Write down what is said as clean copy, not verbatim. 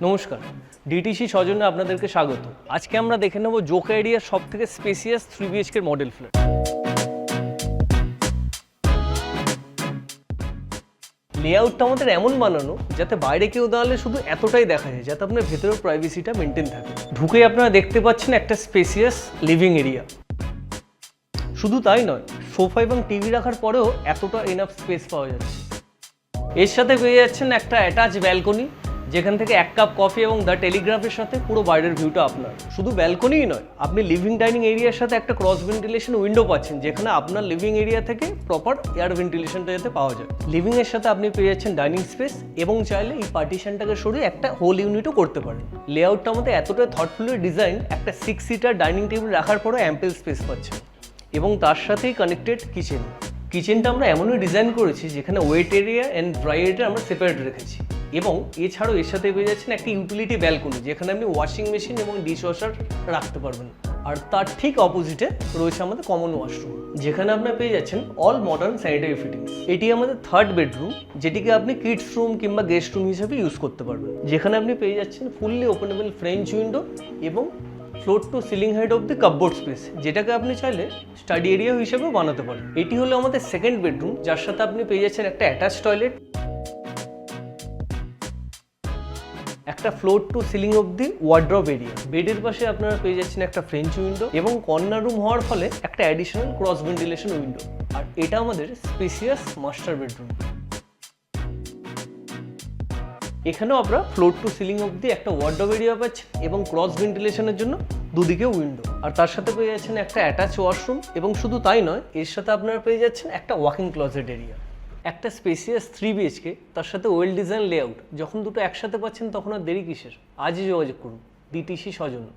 নমস্কার, ডিটিসি সৌজন্যে আপনাদেরকে স্বাগত। আজকে আমরা দেখে নেব জোকা এরিয়ার সবথেকে স্পেসিয়াস 3 BHK মডেল ফ্ল্যাট। লেআউটটা আমাদের এমন বানানো যাতে বাইরে কেউ দাঁড়ালে শুধু এতটাই দেখা যায়, যাতে আপনার ভেতরের প্রাইভেসিটা মেনটেন থাকে। ঢুকেই আপনারা দেখতে পাচ্ছেন একটা স্পেসিয়াস লিভিং এরিয়া। শুধু তাই নয়, সোফা এবং টিভি রাখার পরেও এতটা এনাফ স্পেস পাওয়া যাচ্ছে। এর সাথে পেয়ে যাচ্ছেন একটা অ্যাটাচ ব্যালকনি, যেখান থেকে 1 কাপ কফি এবং দ্য টেলিগ্রাফের সাথে পুরো বাইরের ভিউটা আপনার। শুধু ব্যালকনিই নয়, আপনি লিভিং ডাইনিং এরিয়ার সাথে একটা ক্রস ভেন্টিলেশন উইন্ডো পাচ্ছেন, যেখানে আপনার লিভিং এরিয়া থেকে প্রপার এয়ার ভেন্টিলেশনটা যাতে পাওয়া যায়। লিভিং এর সাথে আপনি পেয়ে যাচ্ছেন ডাইনিং স্পেস এবং চাইলে এই পার্টিশনটাকে সরিয়ে একটা হোল ইউনিটও করতে পারেন। লেআউটটা আমাদের এতটাই থটফুলি ডিজাইন, একটা 6 সিটার ডাইনিং টেবিল রাখার পরও অ্যাম্পেল স্পেস পাচ্ছেন এবং তার সাথেই কানেক্টেড কিচেনটা আমরা এমনই ডিজাইন করেছি যেখানে wait area and dry area আমরা সেপারেট রেখেছি। এবং এছাড়াও এর সাথে পেয়ে যাচ্ছেন একটা ইউটিলিটি ব্যালকনি, যেখানে আপনি ওয়াশিং মেশিন এবং ডিশ ওয়াশার রাখতে পারবেন। আর তার ঠিক অপোজিটে রয়েছে আমাদের কমন ওয়াশরুম, যেখানে আপনারা পেয়ে যাচ্ছেন অল মডার্ন স্যানিটারি ফিটিংস। এটি আমাদের 3rd বেডরুম, যেটিকে আপনি কিডস রুম কিংবা গেস্ট রুম হিসেবে ইউজ করতে পারবেন, যেখানে আপনি পেয়ে যাচ্ছেন ফুললি ওপেনেবল ফ্রেঞ্চ উইন্ডো এবং floor to ceiling height of the cupboard space, যেটাকে আপনি চাইলে স্টাডি এরিয়া হিসেবেও বানাতে পারেন। এটি হলো আমাদের 2nd বেডরুম, যার সাথে আপনি পেয়ে যাচ্ছেন একটা অ্যাটাচ টয়লেট, একটা floor to ceiling of the wardrobe area. বেডের পাশে আপনারা পেয়ে যাচ্ছেন একটা ফ্রেঞ্চ উইন্ডো এবং কর্নার রুম হওয়ার ফলে একটা অ্যাডিশনাল ক্রস ভেন্টিলেশন উইন্ডো। আর এটা আমাদের স্পেসিয়াস মাস্টার বেডরুম। এখানেও আমরা ফ্লোর টু সিলিং অবধি একটা ওয়ার্ডরোব এরিয়া পাচ্ছেন এবং ক্রস ভেন্টিলেশনের জন্য দুদিকে উইন্ডো। আর তার সাথে পেয়ে যাচ্ছেন একটা অ্যাটাচ ওয়াশরুম এবং শুধু তাই নয়, এর সাথে আপনারা পেয়ে যাচ্ছেন একটা ওয়াকিং ক্লোজেট এরিয়া। একটা স্পেসিয়াস 3 BHK, তার সাথে ওয়েল ডিজাইন লেআউট। যখন দুটো একসাথে পাচ্ছেন তখন আর দেরি কিসের? আজই যোগাযোগ করুন ডিটিসি সৌজন্য।